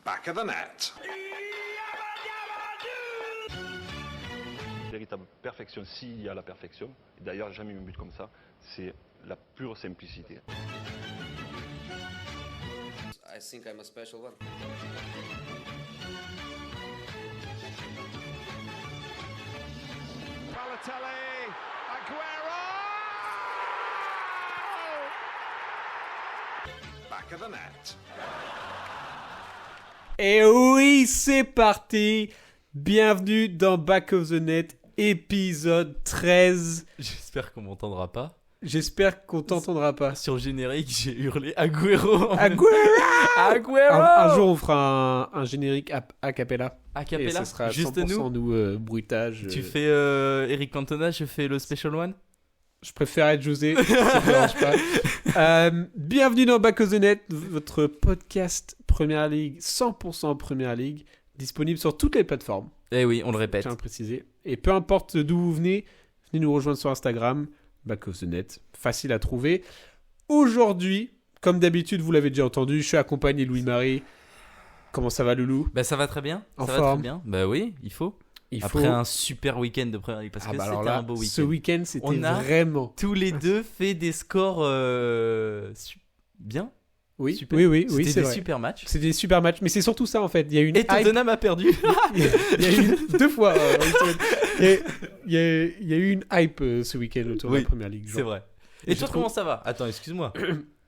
Back of the net. Véritable perfection, s'il y a la perfection, et d'ailleurs jamais eu un but comme ça, c'est la pure simplicité. I think I'm a special one. Balotelli, Aguero! Back of the net. Et oui, c'est parti. Bienvenue dans Back of the Net, épisode 13. J'espère qu'on m'entendra pas. J'espère qu'on t'entendra pas. Sur le générique, j'ai hurlé Aguero. Aguero. Un jour, on fera un générique a cappella. A Et cappella. ce sera Juste 100% nous. Bruitage. Tu fais Eric Cantona, je fais le Special One. Je préfère être José, ça me dérange pas. Bienvenue dans Back of the Net, votre podcast Première Ligue, 100% Première Ligue, disponible sur toutes les plateformes. Eh oui, on le Je répète. tiens à préciser. Et peu importe d'où vous venez, venez nous rejoindre sur Instagram, Back of the Net, facile à trouver. Aujourd'hui, comme d'habitude, vous l'avez déjà entendu, je suis accompagné de Louis-Marie. Comment ça va, Loulou? Bah ça va très bien. En ça va forme. très bien. Bah oui, il faut. Il Après faut... un super week-end de Première Ligue parce que bah c'était alors là, un beau week-end. ce week-end, c'était On a vraiment... Tous les deux fait des scores bien. Oui, Super. oui, C'était c'est des vrai. super matchs. C'était des super matchs, mais c'est surtout ça en fait. Il y a une Et hype. Tottenham a perdu. Il y a eu deux fois. Il y a eu une hype ce week-end autour de Oui, la Première Ligue. C'est vrai. Et je toi, trouve- comment ça va? Attends, excuse-moi.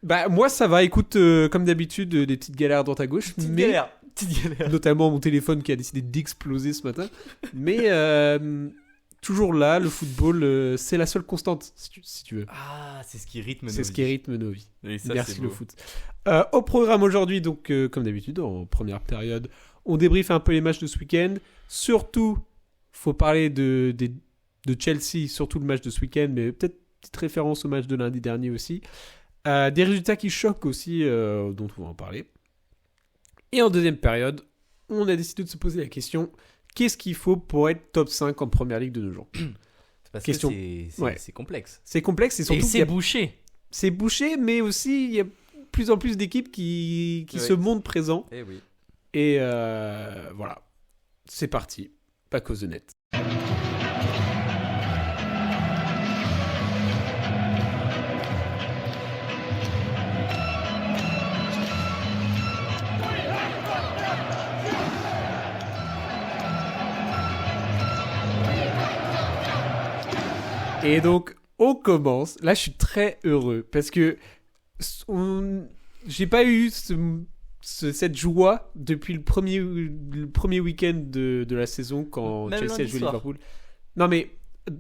Bah moi ça va. Écoute, comme d'habitude, des petites galères à droite à gauche, Petite mais galère. Petite galère. notamment mon téléphone qui a décidé d'exploser ce matin. Mais toujours là, le football, c'est la seule constante, si tu veux. Ah, c'est ce qui rythme nos C'est ce qui vies. rythme nos vies. Et ça, Merci c'est le beau. foot. Au programme aujourd'hui, donc comme d'habitude, en première période, on débriefe un peu les matchs de ce week-end. Surtout, faut parler de Chelsea, surtout le match de ce week-end, mais peut-être petite référence au match de lundi dernier aussi. Des résultats qui choquent aussi, dont on va en parler. Et en deuxième période, on a décidé de se poser la question, qu'est-ce qu'il faut pour être top 5 en première ligue de nos jours? C'est parce Question. que c'est Ouais. c'est complexe. C'est complexe et surtout Et qu'il y c'est a- bouché. c'est bouché, mais aussi il y a de plus en plus d'équipes qui Ouais. se montrent présents. Eh oui. Et voilà, c'est parti, Back of the Net. Et donc, on commence. Là, je suis très heureux parce que j'ai pas eu cette joie depuis le premier week-end de la saison quand Même Chelsea a lundi joué soir. Liverpool. Non, mais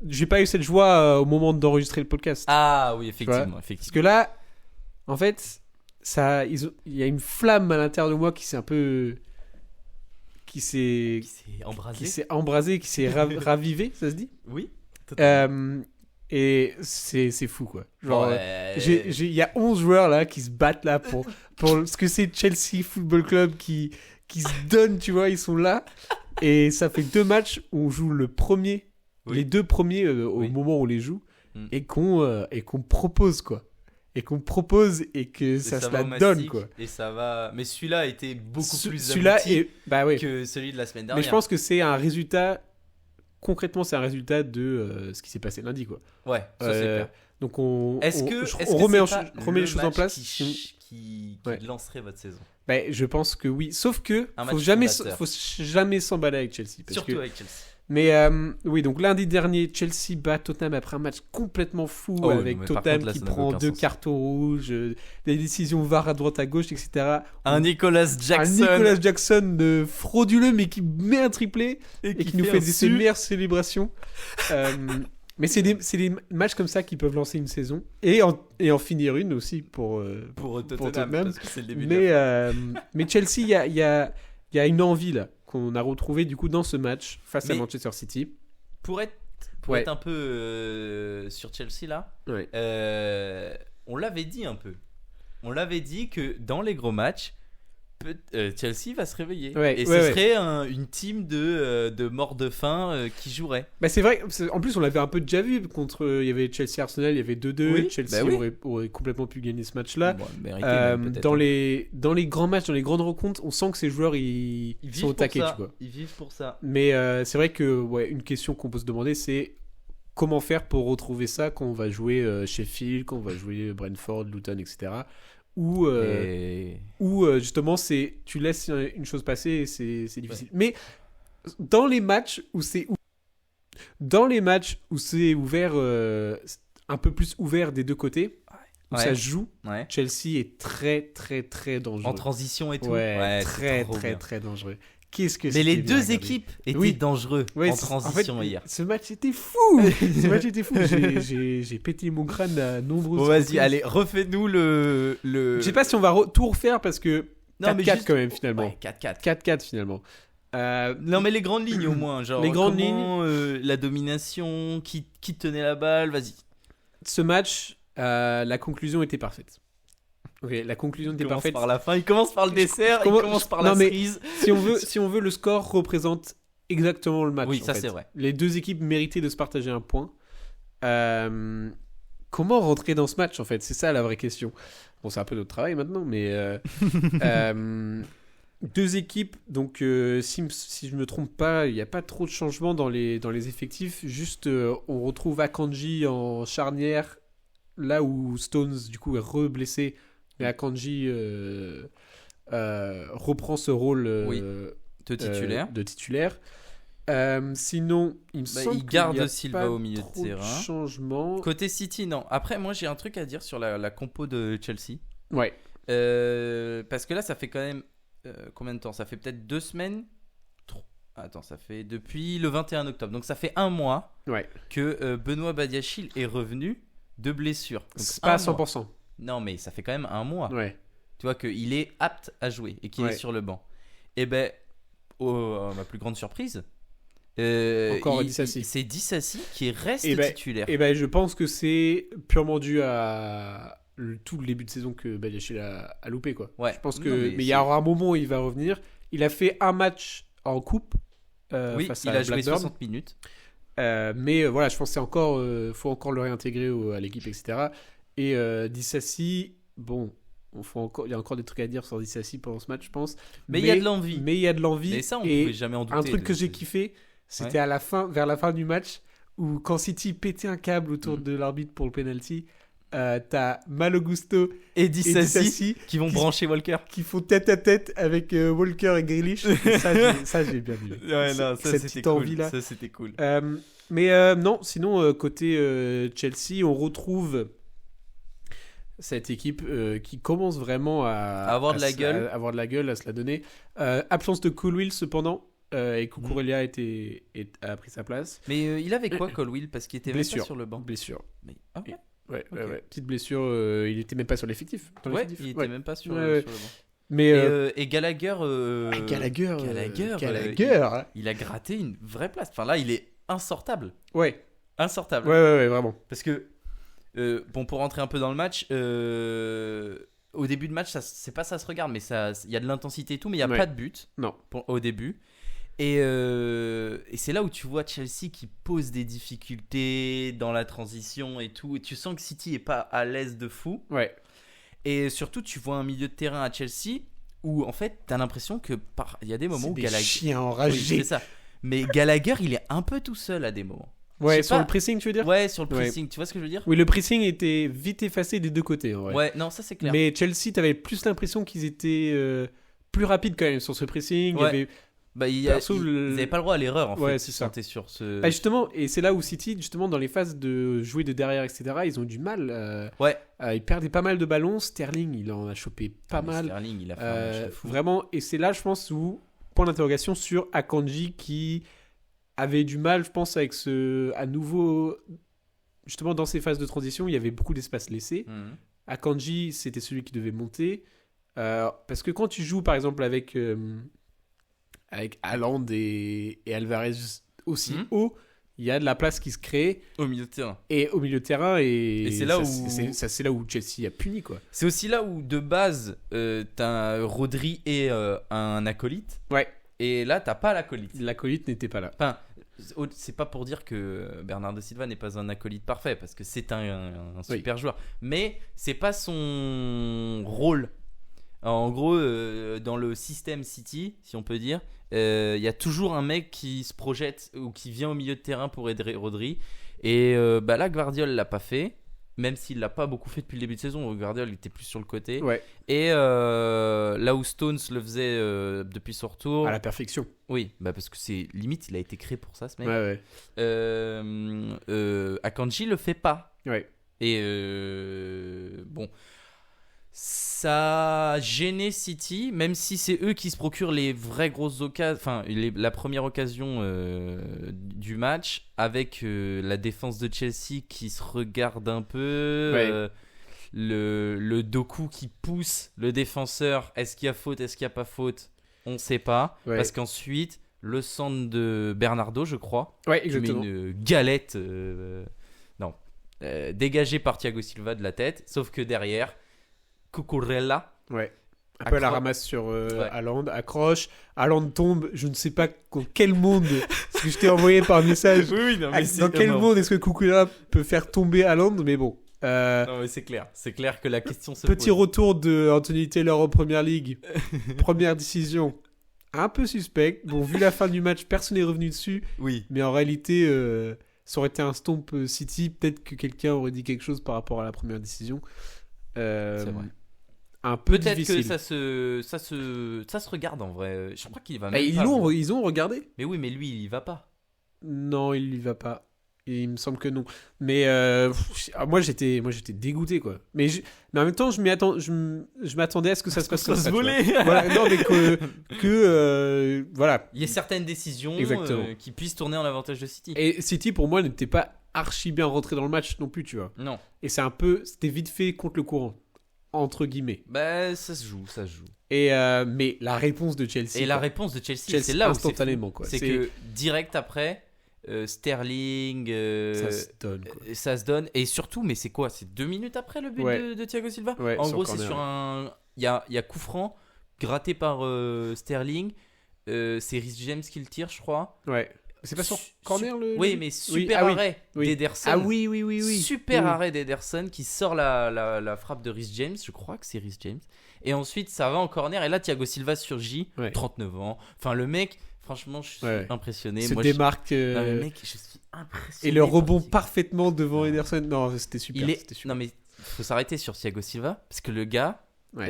j'ai pas eu cette joie au moment d'enregistrer le podcast. Ah oui, Tu vois, effectivement, parce effectivement. que là, en fait, il y a une flamme à l'intérieur de moi qui s'est un peu. Qui s'est embrasé. qui s'est ravivée, ça se dit? Oui. Et c'est fou, quoi. Genre, Ouais. il y a 11 joueurs là qui se battent là pour ce que c'est Chelsea Football Club qui se donnent, tu vois, ils sont là. Et ça fait 2 matchs où on joue Oui. les 2 premiers au Oui. moment où on les joue Mm. et qu'on propose, quoi. Et qu'on propose et que ça se va la au donne, mastic, quoi. Et ça va. Mais celui-là a été beaucoup plus Celui-là abouti est. Bah ouais. que celui de la semaine Mais dernière. je pense que c'est un résultat. Concrètement, c'est un résultat de ce qui s'est passé lundi, quoi. Ouais, ça c'est clair. Donc Est-ce on que remet, c'est pas remet les le choses en match place. qui Ouais. lancerait votre saison? Ben, je pense que oui. Sauf que Un faut match jamais, fondateur. faut jamais s'emballer avec Chelsea. Parce Surtout que... avec Chelsea. Mais oui, donc lundi dernier, Chelsea bat Tottenham après un match complètement fou Oh, avec non, mais par Tottenham contre, là, qui ça n'avait prend aucun 2 sens. cartons rouges, des décisions VAR à droite à gauche, etc. Un Nicolas Un Jackson Nicolas Jackson frauduleux mais qui met un triplé et qui nous fait ses meilleures célébrations. Mais c'est des matchs comme ça qui peuvent lancer une saison et en finir une aussi pour Tottenham, Tottenham. parce que c'est le début de mais Chelsea, il y a une envie là qu'on a retrouvée du coup dans ce match face à Mais- Manchester City. Pour être Ouais. un peu sur Chelsea là, Ouais. on l'avait dit un peu. On l'avait dit que dans les gros matchs, Chelsea va se réveiller. Ouais, et ouais, ce ouais. serait une team de morts de faim qui jouerait. Bah c'est vrai, en plus on l'avait un peu déjà vu contre, il y avait Chelsea-Arsenal, il y avait 2-2, Oui, Chelsea bah oui. aurait complètement pu gagner ce match-là. Bon, mérité, même, peut-être, Dans hein. les grands matchs, dans les grandes rencontres, on sent que ces joueurs ils Ils sont au vivent pour taquet, ça. tu vois. Ils vivent pour ça. Mais c'est vrai que une question qu'on peut se demander, c'est comment faire pour retrouver ça quand on va jouer Sheffield, quand on va jouer Brentford, Luton, etc. Où justement tu laisses une chose passer et c'est difficile. Mais dans les matchs où c'est ouvert, un peu plus ouvert des deux côtés, où Ouais. ça joue, Ouais. Chelsea est très très très dangereux. En transition et tout. Ouais, c'est très trop très bien. très dangereux. Qu'est-ce que Mais c'était les bien deux regardé. équipes étaient Oui. dangereux Ouais, en c'est- transition fait, hier. Ce match était fou. Ce match était fou. J'ai pété mon crâne à nombreuses Bon, vas-y, reprises. allez, refais-nous le. Je sais pas si on va tout refaire parce que 4-4 juste- quand même finalement. Ouais, 4-4. 4-4 finalement. Non, mais les grandes lignes au moins. Genre, Les grandes comment, la domination, qui tenait la balle, vas-y. Ce match, la conclusion était parfaite. Ok, la conclusion Il était commence parfaite. par la fin, il commence par le dessert, il commence- commence par non, la mais- cerise. Si on veut, le score représente exactement le match. Oui, en ça fait. c'est vrai. Les deux équipes méritaient de se partager un point. Comment rentrer dans ce match en fait? C'est ça la vraie question. Bon, c'est un peu notre travail maintenant, mais deux équipes. Donc, si je me trompe pas, il n'y a pas trop de changements dans les effectifs. Juste, on retrouve Akanji en charnière, là où Stones du coup est re-blessé, mais Akanji reprend ce rôle Oui, de titulaire. de titulaire. Sinon, il me semble il qu'il garde y a Silva pas au milieu de trop terrain. Changement. Côté City, non. Après, moi j'ai un truc à dire sur la compo de Chelsea. Ouais. Parce que là, ça fait quand même combien de temps? Ça fait peut-être 2 semaines. Attends, ça fait depuis le 21 octobre. Donc ça fait un mois Ouais. que Benoît Badiachil est revenu de blessure. Donc, C'est pas à un mois. 100%. Non, mais ça fait quand même un mois. Ouais. Tu vois qu'il est apte à jouer et qu'il Ouais. est sur le banc. Et ben, à ma plus grande surprise, Encore Disasi. c'est Disasi qui reste Et ben, titulaire. Et ben, je pense que c'est purement dû à tout le début de saison que Badiachil a loupé quoi. Ouais. Je pense que Non, mais il y aura un moment où il va revenir. Il a fait un match en coupe Oui, face il à a joué Blackburn. 60 minutes. Mais voilà, je pense que c'est encore faut encore le réintégrer à l'équipe, etc. Et Disasi, bon, il y a encore des trucs à dire sur Disasi pendant ce match, je pense. Mais il y a de l'envie. Mais il y a de l'envie. Mais ça, on et pouvait jamais en douter. un truc que j'ai de- kiffé, c'était à la fin, vers la fin du match, où quand City pétait un câble autour de l'arbitre pour le penalty, t'as Malo Gusto Et et Disasi Disasi qui vont qui- brancher Walker. qui font tête à tête avec Walker et Grealish. Ça, j'ai bien vu. Cette petite envie-là. Ça, c'était cool. Mais non, sinon, côté Chelsea, on retrouve cette équipe qui commence vraiment à avoir de la gueule. à avoir de la gueule, à se la donner. Absence de Colwill cependant, et Cucurella a pris sa place. Mais il avait quoi, Colwill? Parce qu'il était même Blessure. pas sur le banc. Blessure. Mais... ah ouais. Ouais, Ok. ouais. Petite blessure, il était même pas sur l'effectif. Dans Ouais, l'effectif. il était Ouais. même pas sur, Ouais, sur le banc. Mais Et Gallagher, Gallagher, Gallagher, il a gratté une vraie place. Enfin là, il est insortable. ouais, Insortable. ouais, vraiment. Parce que, bon, pour rentrer un peu dans le match, au début de match, c'est pas ça se regarde, mais il y a de l'intensité et tout, mais il n'y a Ouais. pas de but Non. au début. Et c'est là où tu vois Chelsea qui pose des difficultés dans la transition et tout. Et tu sens que City est pas à l'aise de fou. Ouais. Et surtout, tu vois un milieu de terrain à Chelsea où en fait, t'as l'impression que il y a des moments C'est où des Gallagher. chiens Oui, enragés. c'est ça. Mais Gallagher, il est un peu tout seul à des moments. Ouais, Je sais sur pas. le pressing, tu veux dire? Ouais, sur le Ouais. pressing. Tu vois ce que je veux dire? Oui, le pressing était vite effacé des deux côtés. En vrai. Ouais, non, ça c'est clair. Mais Chelsea, t'avais plus l'impression qu'ils étaient plus rapides quand même sur ce pressing. Il y Ouais. avait... Bah, Perso, ils avaient pas le droit à l'erreur en Ouais, fait. c'est Ils ça. sentaient sur ce. Ah, justement, et c'est là où City, justement, dans les phases de jouer de derrière, etc., ils ont du mal. Ouais. Ils perdaient pas mal de ballons. Sterling, il en a chopé pas Mais mal. Sterling, il a fait un match de fou. Vraiment, et c'est là, je pense, où point d'interrogation sur Akanji qui avait du mal, je pense, avec à nouveau, justement, dans ces phases de transition, il y avait beaucoup d'espace laissé. Mhm. Akanji, c'était celui qui devait monter. Parce que quand tu joues, par exemple, avec Haaland et Alvarez aussi Mhm. haut, il y a de la place qui se crée Au milieu de terrain. et au milieu de terrain et c'est là où- c'est là où Chelsea a puni quoi. C'est aussi là où, de base, t'as Rodri et un acolyte. Ouais, Et là, t'as pas l'acolyte. l'acolyte n'était pas là. Enfin, c'est pas pour dire que Bernardo Silva n'est pas un acolyte parfait, parce que c'est un super joueur. Mais c'est pas son rôle. Alors, en gros, dans le système City, si on peut dire, il y a toujours un mec qui se projette ou qui vient au milieu de terrain pour aider Rodri. Et là, Gvardiol l'a pas fait. Même s'il l'a pas beaucoup fait depuis le début de saison, Gvardiol était plus sur le côté. Ouais, Et là où Stones le faisait depuis son retour, à la perfection. oui, parce que c'est limite, il a été créé pour ça, ce mec. Ouais. Akanji le fait pas. Ouais. Et bon, ça a gêné City, même si c'est eux qui se procurent les vraies grosses occasions, enfin la première occasion du match, avec la défense de Chelsea qui se regarde un peu. Ouais. Le Doku qui pousse le défenseur. Est-ce qu'il y a faute, est-ce qu'il n'y a pas faute? On ne sait pas. Ouais. Parce qu'ensuite, le centre de Bernardo, je crois, Ouais, qui met exactement. une galette dégagée par Thiago Silva de la tête. Sauf que derrière, Cucurella. Ouais. Un peu à la Accro- ramasse sur Ouais. Haaland, accroche. Haaland tombe, je ne sais pas dans quel monde, ce que je t'ai envoyé par message. Oui, non, Dans quel monde est-ce que Cucurella peut faire tomber Haaland? Mais bon. Non, mais c'est clair. C'est clair que la question se Petit pose. retour de Anthony Taylor en première ligue. Première décision. Un peu suspect. Bon, vu la fin du match, personne n'est revenu dessus. Oui. Mais en réalité, ça aurait été un stomp City. Peut-être que quelqu'un aurait dit quelque chose par rapport à la première décision. C'est vrai. Un peu Peut-être difficile. que ça se regarde en vrai. Je crois qu'il va Bah, même ils pas. ont regardé. Mais oui, mais lui, il y va pas. Non, il y va pas. Et il me semble que non. Mais moi j'étais dégoûté quoi. Mais en même temps je m'attendais à ce que ça se passe comme ça. tu vois. Voilà, non mais voilà. Il y a certaines décisions Exactement. qui puissent tourner en avantage de City. Et City pour moi n'était pas archi bien rentré dans le match non plus, tu vois. Non. Et c'était vite fait contre le courant entre guillemets. Bah, ça se joue. Et mais la réponse de Chelsea. Et la quoi. réponse de Chelsea, Chelsea c'est là où instantanément quoi. c'est que direct après, Sterling, ça se donne quoi. ça se donne. Et surtout, mais c'est quoi? C'est 2 minutes après le but Ouais. de Thiago Silva. Ouais, en sur gros, c'est corner, sur un. Il y a coup franc gratté par Sterling. C'est Reece James qui le tire, je crois. Ouais. C'est pas sur corner le. Oui, mais super ah oui, arrêt oui. d'Ederson. Ah oui. Super Oui. arrêt d'Ederson qui sort la frappe de Reece James. Je crois que c'est Reece James. Et ensuite, ça va en corner. Et là, Thiago Silva surgit. Ouais. 39 ans. Enfin, le mec, franchement, je suis Ouais. impressionné. Se Moi, démarque. non, mais mec, je suis impressionné. Et le rebond par parfaitement devant Non. Ederson. Non, c'était super. Il est... C'était super. Non, mais faut s'arrêter sur Thiago Silva. Parce que le gars, Ouais.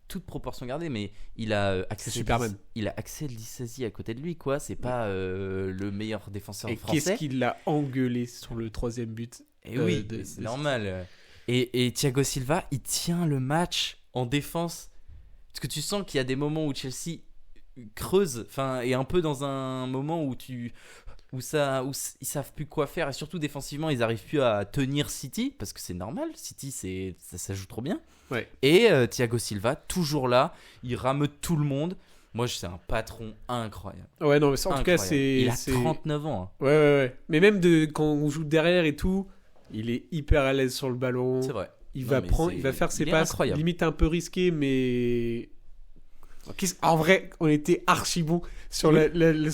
toute proportion gardée, mais il a C'est Superman. Il a Axel Disasi à côté de lui, quoi. C'est pas le meilleur défenseur Et français. qu'est-ce qu'il l'a engueulé sur le troisième but? Et oui, de- mais c'est de- normal. Et Thiago Silva, il tient le match en défense. Parce que tu sens qu'il y a des moments où Chelsea creuse, enfin, est un peu dans un moment où ils savent plus quoi faire. Et surtout défensivement, ils arrivent plus à tenir City. Parce que c'est normal, City, ça joue trop bien. Ouais. Et Thiago Silva, toujours là, il rameute tout le monde. Moi, c'est un patron incroyable. Ouais, non, mais ça, en tout cas, Incroyable. c'est. Il a c'est- 39 ans. hein. Ouais. Mais même quand on joue derrière et tout, il est hyper à l'aise sur le ballon. C'est vrai. Il Non, va mais prendre, c'est- il va faire ses il est passes, incroyable. limite un peu risqué, mais. En vrai, on était archi bon sur Oui. le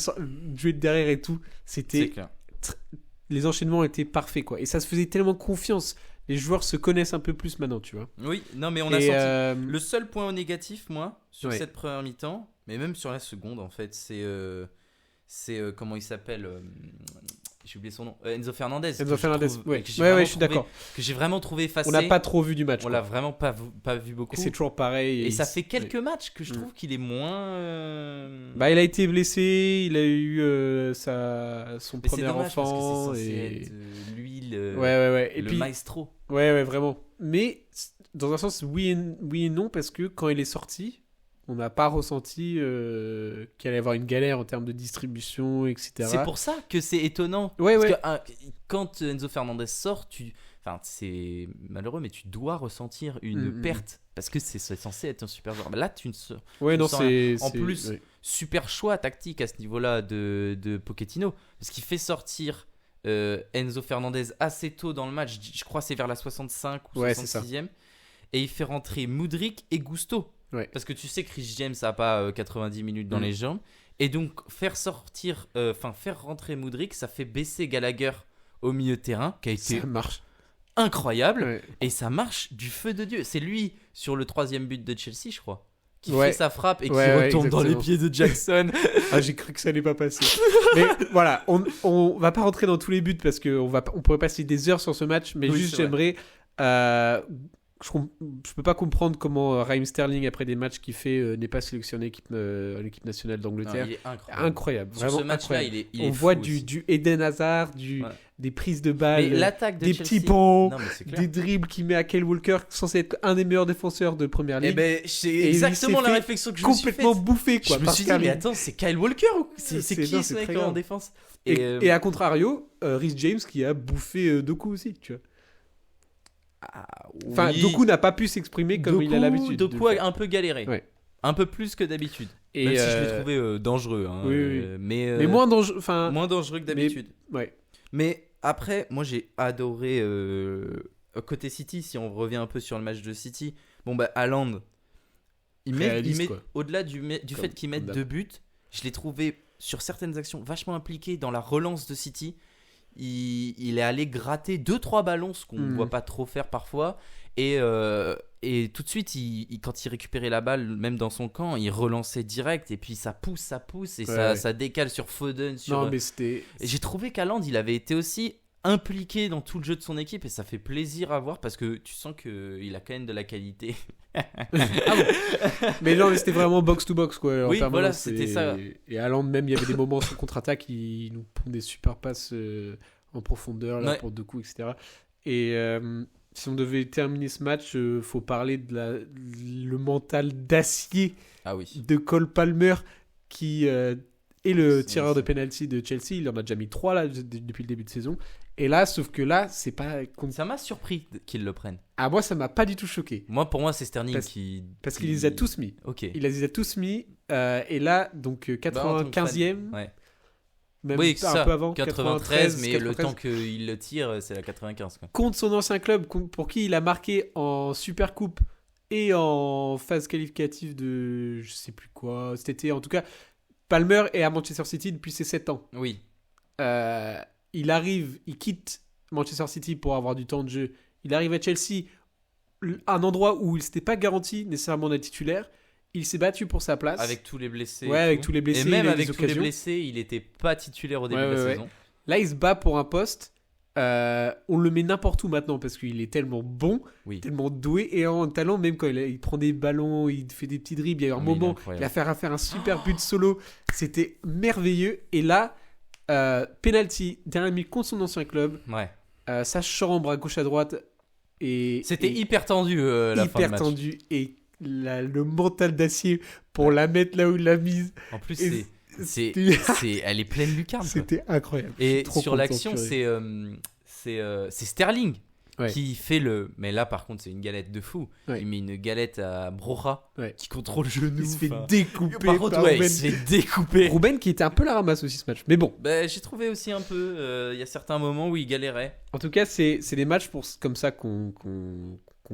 jouer de derrière et tout. C'est C'était. clair. Les enchaînements étaient parfaits, quoi. Et ça se faisait tellement confiance. Les joueurs se connaissent un peu plus maintenant, tu vois. Oui, non, mais on a Et, senti. Le seul point négatif, moi, sur Ouais. cette première mi-temps, mais même sur la seconde, en fait, c'est comment il s'appelle j'ai oublié son nom. Enzo Fernandez. Enzo Fernandez, ouais. Que j'ai Ouais, vraiment je suis trouvé- d'accord. Que j'ai vraiment trouvé effacé. On n'a pas trop vu du match. On quoi. l'a vraiment pas vu beaucoup. Et c'est toujours pareil. Et ça fait quelques matchs que je Mm. trouve qu'il est moins. Bah, il a été blessé, il a eu son Mais c'est premier dommage parce que enfant. c'est censé Et... être lui le, Ouais. Et le puis, maestro. ouais, vraiment. Mais dans un sens, oui et non, parce que quand il est sorti, on n'a pas ressenti qu'il allait y avoir une galère en termes de distribution, etc. C'est pour ça que c'est étonnant. Ouais, Parce ouais. que quand Enzo Fernandez sort, enfin, c'est malheureux, mais tu dois ressentir une perte parce que c'est censé être un super joueur. Mais là, tu ne sors. Ouais, non, sens c'est. En c'est- plus, ouais. super choix tactique à ce niveau-là de Pochettino, parce qu'il fait sortir Enzo Fernandez assez tôt dans le match. Je crois que c'est vers la 65 ou 66e. Et il fait rentrer Mudryk et Gusto. Ouais. Parce que tu sais que Rhys James n'a pas 90 minutes dans les jambes. Et donc, faire rentrer Mudryk, ça fait baisser Gallagher au milieu de terrain, qui a été Ça marche. incroyable. Ouais. Et ça marche du feu de Dieu. C'est lui, sur le 3e but de Chelsea, je crois, qui Ouais. fait sa frappe et qui Ouais, retombe dans les exactement. pieds de Jackson. Ah, j'ai cru que ça allait pas passer. Mais voilà, on va pas rentrer dans tous les buts parce qu'on pourrait passer des heures sur ce match, mais Oui, juste c'est j'aimerais. Je peux pas comprendre comment Raheem Sterling, après des matchs qu'il fait, n'est pas sélectionné l'équipe nationale Non, d'Angleterre. il est incroyable. Incroyable, Sur vraiment ce match-là, incroyable. il est On fou voit aussi. du Eden Hazard, Ouais. des prises de Mais balles, l'attaque de des Chelsea... petits ponts, Non, mais c'est clair. des dribbles qu'il met à Kyle Walker, censé être un des meilleurs défenseurs de Première Eh Ligue. ben, c'est Et exactement il s'est la fait réflexion que je me suis faite. complètement bouffé, quoi. Je me par suis dit, mais Sterling. attends, c'est Kyle Walker ou c'est C'est- qui non, ce c'est mec très en grave. défense? Et à contrario, Rhys James qui a bouffé Doku aussi, tu vois. Enfin, oui. Doku n'a pas pu s'exprimer comme il a l'habitude. de Doku le faire. a un peu galéré. Ouais. Un peu plus que d'habitude. Et Même si je l'ai trouvé dangereux. Hein, oui, oui. mais moins dangereux. Enfin, moins dangereux que d'habitude. ouais. Mais après, moi j'ai adoré côté City, si on revient un peu sur le match de City. Bon, bah, Haaland, il met Réaliste, quoi. au-delà du fait qu'il mette comme 2 buts, je l'ai trouvé sur certaines actions vachement impliqué dans la relance de City. Il est allé gratter 2-3 ballons, ce qu'on ne voit pas trop faire parfois. Et tout de suite, quand il récupérait la balle, même dans son camp, il relançait direct. Et puis ça pousse. Et ça décale sur Foden. Non, mais c'était. Et j'ai trouvé qu'Haaland, il avait été aussi impliqué dans tout le jeu de son équipe. Et ça fait plaisir à voir parce que tu sens qu'il a quand même de la qualité. Mais non, mais c'était vraiment box to box, quoi. en Oui, permanence. voilà, c'était ça. Et Haaland, même, il y avait des moments sur contre-attaque, il nous pond des super passes en profondeur là, Ouais. pour Doku, etc. Et si on devait terminer ce match, faut parler de le mental d'acier Ah oui. de Cole Palmer qui est le C'est- tireur de penalty de Chelsea. Il en a déjà mis 3 là, depuis le début de saison. Et là, sauf que là, c'est pas. Ça m'a surpris qu'ils le prennent. Ah, moi, ça m'a pas du tout choqué. Pour moi, c'est Sterling Parce qui. Parce qu'il les a tous mis. Ok. Il les a tous mis. Et là, donc 95e. Ouais. Même Oui, un c'est ça. peu avant. 93, mais le 93, temps qu'il le tire, c'est la 95. Quoi. contre son ancien club, pour qui il a marqué en Super Coupe et en phase qualificative de je sais plus quoi, cet été. En tout cas, Palmer est à Manchester City depuis ses 7 ans. Oui. Il quitte Manchester City pour avoir du temps de jeu. Il arrive à Chelsea, un endroit où il ne s'était pas garanti nécessairement d'être titulaire. Il s'est battu pour sa place. Avec tous les blessés. Ouais, et avec tout. tous les blessés, Et même il a eu avec des tous les occasions. blessés, il n'était pas titulaire au début de la Ouais. saison. Là, il se bat pour un poste. On le met n'importe où maintenant parce qu'il est tellement bon, Oui. tellement doué et en talent, même quand il prend des ballons, il fait des petits dribbles. Il y a eu un Ah, mais il est moment, incroyable. il a fait à faire un super but solo. C'était merveilleux. Et là, penalty, dernière minute contre son ancien club. Ouais. Ça chambre à gauche à droite. C'était et hyper tendu la fin de hyper match. tendu. Et le mental d'acier pour la mettre là où il l'a mise. En plus, Et elle est pleine lucarne. quoi. C'était incroyable. Je Et suis trop sur content, l'action, purée. c'est Sterling Ouais. qui fait le. Mais là, par contre, c'est une galette de fou. Ouais. Il met une galette à Broja Ouais. qui contrôle le genou. Il se fait enfin. découper Par contre, par ouais, Ruben. il se fait découper. Ruben qui était un peu la ramasse aussi ce match. Mais bon, Bah, j'ai trouvé aussi un peu. Il y a certains moments où il galérait. en tout cas, c'est des matchs comme ça qu'on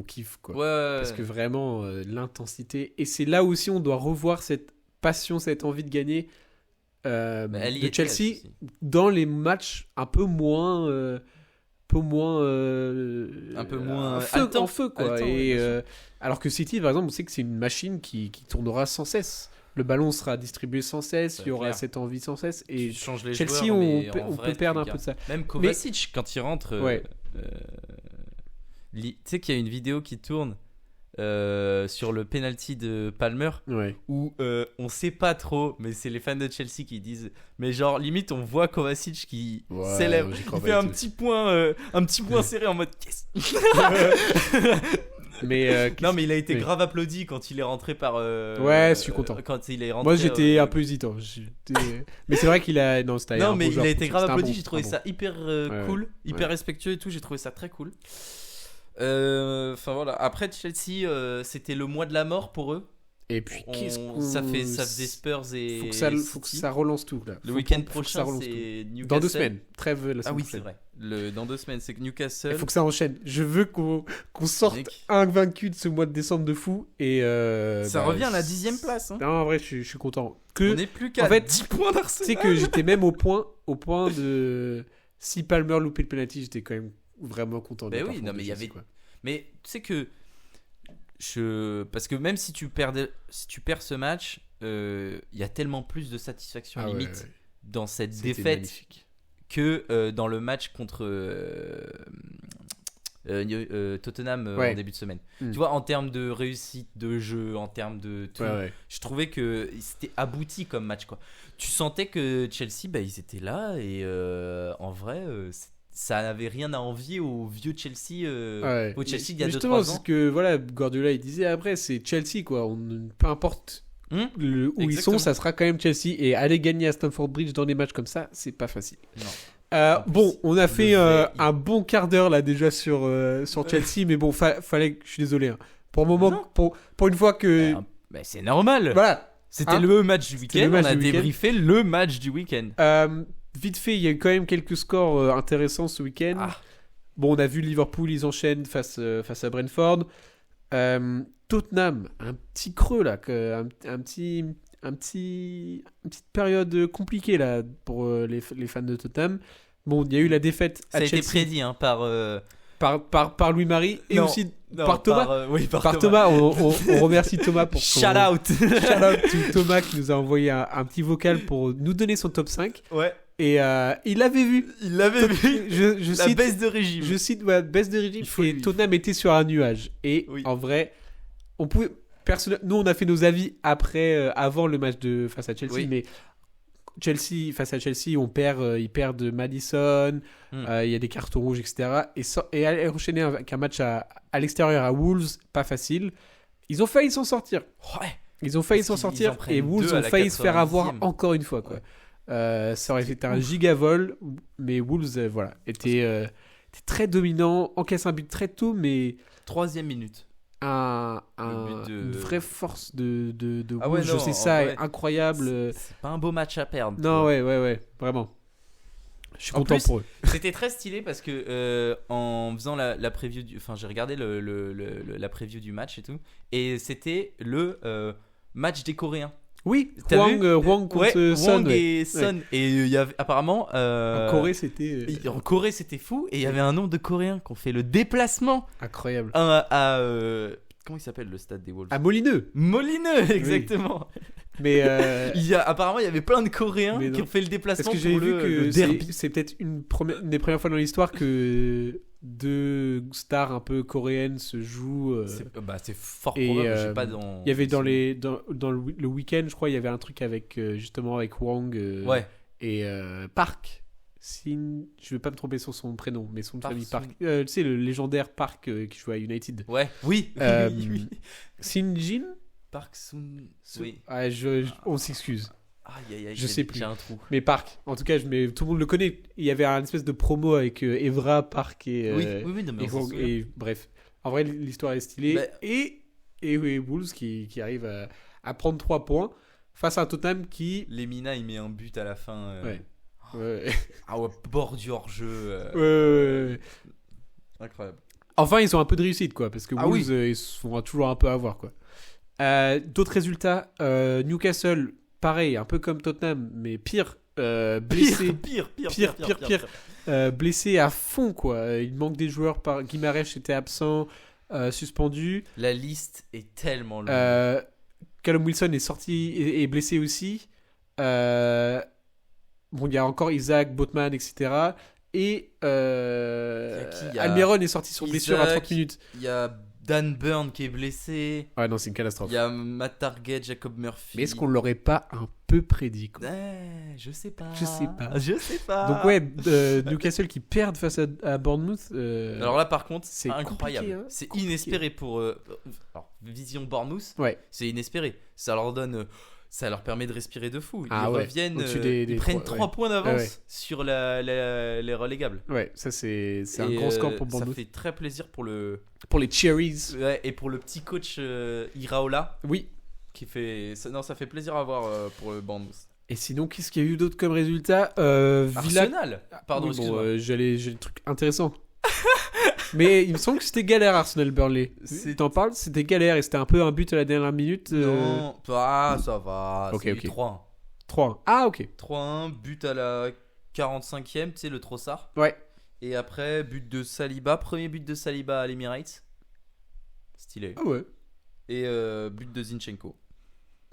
kiffe. Quoi. Ouais. Parce que vraiment, l'intensité. Et c'est là aussi on doit revoir cette passion, cette envie de gagner Bah, elle y de était, Chelsea aussi. dans les matchs un peu moins. haletant, en feu quoi. haletant, Et, ouais, bien sûr. alors que City par exemple on sait que c'est une machine qui tournera sans cesse, le ballon sera distribué sans cesse, C'est il y aura clair. cette envie sans cesse et Tu changes les Chelsea joueurs, on mais peut en vrai, peut tu perdre un les peu de ça. Même Kovacic, quand il rentre. Ouais. Tu sais qu'il y a une vidéo qui tourne sur le penalty de Palmer Ouais. où on sait pas trop, mais c'est les fans de Chelsea qui disent, mais genre limite on voit Kovacic qui Ouais, célèbre, j'y il crois fait pas un du tout. petit point serré en mode yes. Mais Non mais il a été Oui. grave applaudi quand il est rentré par. Ouais, je suis content. Quand il est rentré. moi j'étais un peu hésitant. Mais c'est vrai qu'il a non, c'était Non un mais bon il joueur, a été grave c'était un applaudi, bon- j'ai trouvé un bon. ça hyper Ouais, cool, hyper ouais. respectueux et tout, j'ai trouvé ça très cool. Enfin voilà, après Chelsea c'était le mois de la mort pour eux Et puis, ça faisait Spurs et faut que City. ça relance tout, là. Le week-end faut que prochain, ça relance c'est tout. Newcastle. Dans 2 semaines. Trêve la Ah semaine oui, c'est prochaine. vrai. Dans 2 semaines, c'est Newcastle. Il faut que ça enchaîne. Je veux qu'on sorte Mec. invaincu de ce mois de décembre de fou. Et Ça revient à la 10e place. Hein. Non, en vrai, je suis content. On n'est plus qu'à en fait, 10 points Tu d'Arsenal. sais que j'étais même au point de... Si Palmer loupait le penalty, j'étais quand même vraiment content. Ben oui, non, mais il y avait... Mais tu sais que... Parce que même si tu perds ce match, il y a tellement plus de satisfaction limite dans cette C'était défaite magnifique. que dans le match contre Tottenham en début de semaine. Mm. Tu vois, en termes de réussite de jeu, en termes de tout, Ouais. je trouvais que c'était abouti comme match, quoi. Tu sentais que Chelsea, bah, ils étaient là et en vrai, ça n'avait rien à envier au vieux Chelsea, au Chelsea il y a 2-3 Justement, ans. c'est que voilà, Guardiola il disait après, c'est Chelsea quoi. Peu importe où ils Exactement. sont, ça sera quand même Chelsea. Et aller gagner à Stamford Bridge dans des matchs comme ça, c'est pas facile. Non. Bon, on a fait vrai, un bon quart d'heure là déjà sur Chelsea, mais bon, fallait. Je suis désolé. Hein. Pour le moment, pour une fois que Bah, c'est normal. voilà. C'était Hein, le match du c'était le week-end. match On a du week-end. débriefé le match du week-end. Vite fait, il y a eu quand même quelques scores intéressants ce week-end. Ah. Bon, on a vu Liverpool, ils enchaînent face à Brentford. Tottenham, un petit creux là, une petite période compliquée là pour les fans de Tottenham. Bon, il y a eu la défaite Ça à a été Chelsea prédit hein, par Louis-Marie et Non, aussi non, par Thomas. Par Thomas. On remercie Thomas pour son... Shout out. Shout out to Thomas qui nous a envoyé un petit vocal pour nous donner son top 5. Ouais. Et il l'avait vu. Il l'avait vu. Je La cite, baisse de régime. Je cite baisse de régime. Il faut Et lui. Tottenham était sur un nuage. Et Oui. en vrai, on pouvait. Nous, on a fait nos avis avant le match face à Chelsea. Oui. Mais face à Chelsea, ils perdent Madison. Il y a des cartons rouges, etc. Et aller enchaîner avec un match à l'extérieur à Wolves, pas facile. Ils ont failli s'en sortir. Ouais. Ils ont failli Parce s'en qu'ils sortir. en prennent Et Wolves deux à ont la failli se faire avoir 90e. encore une fois. Quoi. Ouais. Ça aurait été un gigavol, mais Wolves était très dominant, encaisse un but très tôt, mais 3e minute. un Le but de- une vraie force de Ah Wolves, ouais, je non, sais en ça, vrai, est incroyable. C'est pas un beau match à perdre. Non, ouais, vraiment. Je suis En content plus, pour eux. C'était très stylé parce que en faisant la preview enfin j'ai regardé la preview du match et tout et c'était le match des Coréens. Oui, T'as Hwang, vu Hwang contre Ouais, Son. Wang ouais. et Son et il y avait apparemment En Corée, c'était en Corée c'était fou et il y avait un nombre de Coréens qui ont fait le déplacement incroyable. à comment il s'appelle le stade des Wolves À Molineux. Molineux exactement. Mais Apparemment il y avait plein de Coréens Mais qui non. ont fait le parce déplacement que pour j'ai vu le que derby. c'est peut-être une des premières fois dans l'histoire que deux stars un peu coréennes se jouent. C'est fort et, probable, je sais pas dans. Il y avait dans le week-end, je crois, il y avait un truc avec justement avec Wang Ouais. et Park. Je vais pas me tromper sur son prénom, mais son Park famille Sun. Park. Tu sais, le légendaire Park qui joue à United. Ouais. Oui. Euh, oui. Sin Jin. Park Sun. Oui. Ouais, on s'excuse. Aïe, Je sais plus. J'ai un trou. Mais Park, en tout cas, tout le monde le connaît. Il y avait un espèce de promo avec Evra, Park et, Oui, non, mais et on s'en Wang, souvient. et bref. En vrai, l'histoire est stylée. Bah- Et oui, Wolves qui arrive à prendre 3 points face à un Tottenham qui. Lemina, il met un but à la fin. Ouais. Au bord du hors-jeu. Ouais. Incroyable. Enfin, ils ont un peu de réussite, quoi, parce que Ah Wolves, ils se font toujours un peu avoir, quoi. D'autres résultats, Newcastle, pareil, un peu comme Tottenham, mais pire, blessé. Pire. Blessé à fond, quoi. Il manque des joueurs. Guimarães était absent, suspendu. La liste est tellement longue. Callum Wilson est sorti et blessé aussi. Bon, il y a encore Isaac, Botman, etc. Et qui Il y a Almiron est sorti sur blessure à Isaac. 30 minutes. Il y a Dan Burn qui est blessé. Ouais, non, c'est une catastrophe. Il y a Matt Target, Jacob Murphy. Mais est-ce qu'on l'aurait pas un peu prédit, quoi? Je sais pas. Je sais pas. Donc ouais, Newcastle qui perdent face à Bournemouth. Alors là, par contre, c'est c'est incroyable. compliqué, hein. C'est Compliqué. inespéré pour. Alors, vision Bournemouth, Ouais. c'est inespéré. Ça leur donne. Ça leur permet de respirer de fou. Ils Ah ouais. reviennent. Au-dessus Ils prennent 3 ouais. points d'avance Ouais. sur les relégables. Ouais, ça c'est un Et, grand score pour Ça Bournemouth. fait très plaisir pour le. Pour les Cherries. Ouais, et pour le petit coach Iraola, Oui. Ça fait plaisir à voir pour le Bournemouth. Et sinon, qu'est-ce qu'il y a eu d'autre comme résultat Villa. Arsenal. Pardon, Oui, excuse-moi. j'ai le truc intéressant. Mais il me semble que c'était galère C'est- Arsenal-Burnley. T'en parles, c'était galère et c'était un peu un but à la dernière minute. Non, ça va. Ok, C'est ok. 3-1. 3. Ah, ok. 3-1, but à la 45e, tu sais, le Trossard. Ouais. Et après, but de Saliba. Premier but de Saliba à l'Emirates. Stylé. Ah ouais. Et but de Zinchenko.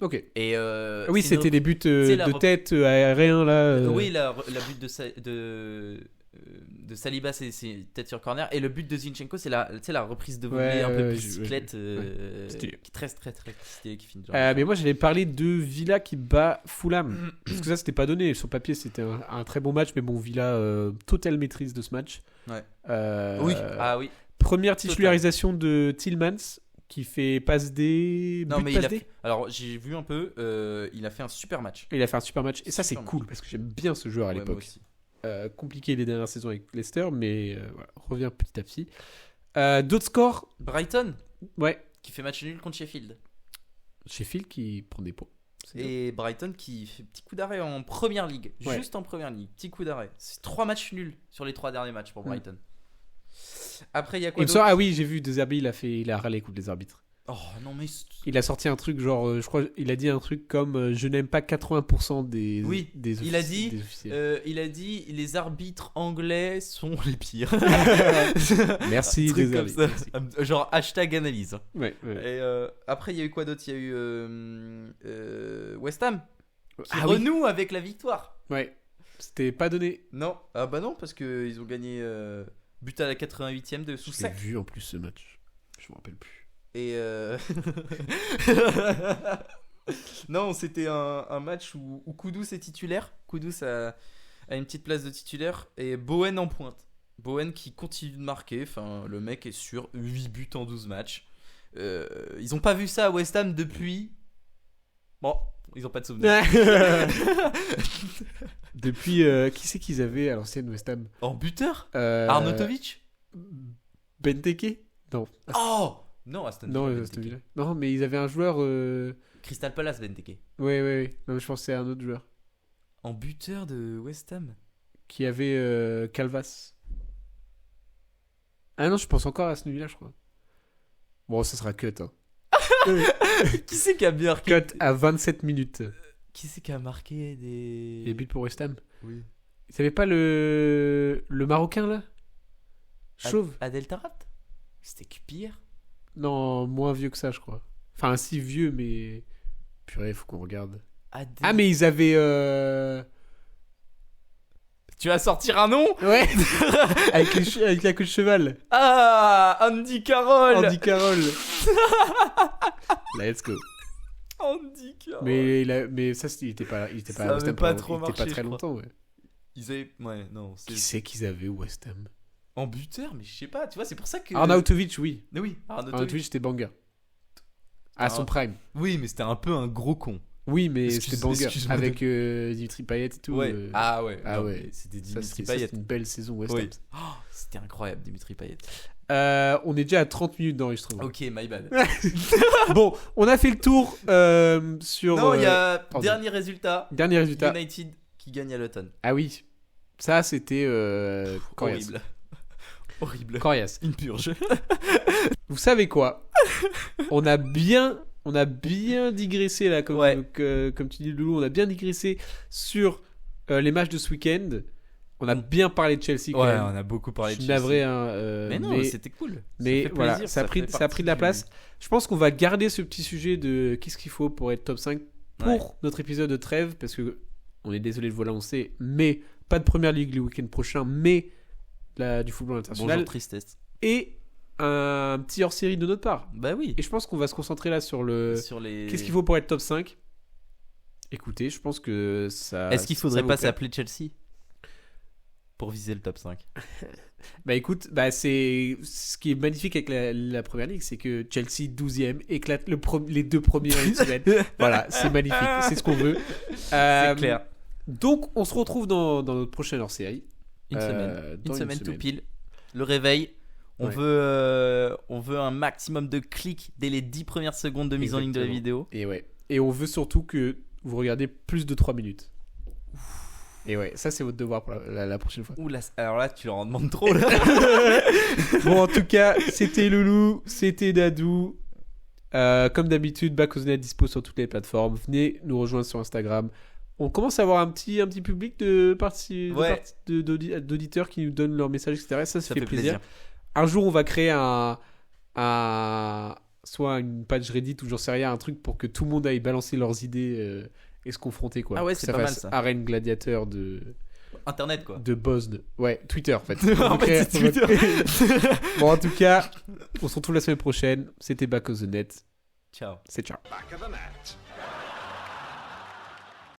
Ok. Et Ah oui, c'est une c'était des buts c'est la de tête aériens là. Oui, la but de Saliba, c'est tête sur corner. Et le but de Zinchenko, c'est la reprise de volée Ouais, un peu ouais, bicyclette. Stylé. Qui est très, très, très stylé, qui finit. Mais moi j'allais parler de Villa qui bat Fulham. Parce que ça c'était pas donné. Sur papier c'était un très bon match. Mais bon, Villa, totale maîtrise de ce match. Ouais. Oui. Ah oui. Première titularisation de Tillmans qui fait passe D. Non, but mais passe D. alors j'ai vu un peu. Il a fait un super match. Il a fait un super match. Et ça c'est Super cool parce que j'aime bien ce joueur à Ouais, moi l'époque. aussi. Compliqué les dernières saisons avec Leicester. Mais voilà, revient petit à petit. D'autres scores. Brighton, Ouais. qui fait match nul contre Sheffield. Sheffield qui prend des points. C'est bien. Et Brighton qui fait petit coup d'arrêt en première ligue. Ouais. Juste en première ligue. Petit coup d'arrêt. C'est 3 matchs nuls sur les 3 derniers matchs pour Brighton. Après, il y a quoi Il me d'autre semble- ah oui, j'ai vu De Zerbi, il a râlé contre les arbitres. Oh non, mais. Il a sorti un truc genre, je crois, il a dit un truc comme je n'aime pas 80% des Oui, des il a dit, des officiels. il a dit les arbitres anglais sont les pires. Merci Un truc De comme Zerbi. ça. Merci. Genre hashtag analyse. Ouais, ouais. Et après, il y a eu quoi d'autre? Il y a eu West Ham qui Ah oui. renoue avec la victoire. Ouais. C'était pas donné. Non, ah bah non, parce qu'ils ont gagné but à la 88e de Je l'ai Soussac. vu en plus ce match. Je me rappelle plus. Et non, c'était un match où Kudus est titulaire. Kudus a une petite place de titulaire et Bowen en pointe. Bowen qui continue de marquer. Enfin, le mec est sur 8 buts en 12 matchs. Ils ont pas vu ça à West Ham depuis. Bon, ils ont pas de souvenir. Depuis, qui c'est qu'ils avaient à l'ancienne West Ham En buteur Arnautovic Benteke Non. Oh non, Aston Non, Villa, Aston Benteke. Villa. Non, mais ils avaient un joueur. Crystal Palace, Benteke. Ouais. Non, je pensais à un autre joueur. En buteur de West Ham. Qui avait Calvas. Ah non, je pense encore à Aston Villa, je crois. Bon, ça sera cut. Hein. Qui c'est qui a bien marqué Cut à 27 minutes. Qui c'est qui a marqué des Les buts pour West Ham. Oui. Ils avaient pas le Marocain là Chauve Adel Tarat. C'était que pire. Non, moins vieux que ça, je crois. Enfin, si vieux, mais. Purée, faut qu'on regarde. Adel... Ah, mais ils avaient. Tu vas sortir un nom? Ouais avec la queue de cheval. Ah, Andy Carroll. Andy Carroll. Let's go. Andy Carroll. Mais ça, il était pas Ça à West avait Ham pas pendant- trop il était marché, pas très je crois. longtemps, ouais. Ils avaient... Ouais, non. c'est- Qui c'est qu'ils avaient au West Ham En buteur, mais je sais pas. Tu vois, c'est pour ça que... Arnautovic, oui. Oui, Arnautovic. Arnautovic, c'était banger. À son prime. Oui, mais c'était un peu un gros con. Oui, mais c'était banger. excuse-moi Avec Dimitri Payet et tout. Ouais. Ah ouais. ah non, ouais. mais C'était Ça, Dimitri c'était Payet. une belle saison West Oui. Ham. Oh, c'était incroyable, Dimitri Payet. On est déjà à 30 minutes d'enregistrement. Ok, my bad. Bon, on a fait le tour sur. Non, il y a pardon. dernier résultat. Dernier résultat. United qui gagne à Luton. Ah oui. Ça, c'était. Coriace. Horrible. Horrible. Coriace. Une purge. Vous savez quoi On a bien digressé là, comme, Ouais. comme tu dis, Loulou. On a bien digressé sur les matchs de ce week-end. On a bien parlé de Chelsea quand même. on a beaucoup parlé Je de suis Chelsea. navré, hein, Mais non, c'était cool. mais Ça fait voilà, plaisir, ça a pris fait de partie la du- place. Je pense qu'on va garder ce petit sujet de qu'est-ce qu'il faut pour être top 5 pour Ouais. notre épisode de trêve, parce que on est désolé de vous l'annoncer, mais pas de première ligue le week-end prochain, mais du football international. Bonjour tristesse. Et un petit hors-série de notre part. Bah oui. Et je pense qu'on va se concentrer là sur le Sur les... qu'est-ce qu'il faut pour être top 5. Écoutez, je pense que ça. Est-ce qu'il ça faudrait vaut pas le faire. s'appeler Chelsea pour viser le top 5? Bah écoute, c'est ce qui est magnifique avec la première ligue, c'est que Chelsea 12e éclate les deux premiers en une semaine. Voilà, c'est magnifique, c'est ce qu'on veut. C'est clair. Donc on se retrouve dans notre prochaine hors-série. Une dans semaine tout pile. Le réveil. On Ouais. veut un maximum de clics dès les 10 premières secondes de mise en ligne de la Exactement. vidéo. Et ouais. Et on veut surtout que vous regardez plus de 3 minutes. Et ouais, ça c'est votre devoir pour la prochaine fois. Ouh, là, alors là, tu leur en demandes trop. Là. Bon, en tout cas, c'était Loulou, c'était Dadou. Comme d'habitude, Back of the Net dispo sur toutes les plateformes. Venez nous rejoindre sur Instagram. On commence à avoir un petit public d'auditeurs qui nous donnent leurs messages, etc. Ça fait plaisir. Un jour, on va créer soit une page Reddit ou j'en sais rien, un truc pour que tout le monde aille balancer leurs idées et se confronter, quoi. Ah ouais, c'est pas mal ça. Arène gladiateur de Internet, quoi. De Bosne. Ouais, Twitter en fait. En fait, c'est Twitter. Bon, en tout cas, on se retrouve la semaine prochaine. C'était Back of the Net. Ciao. C'est ciao. Back of the net.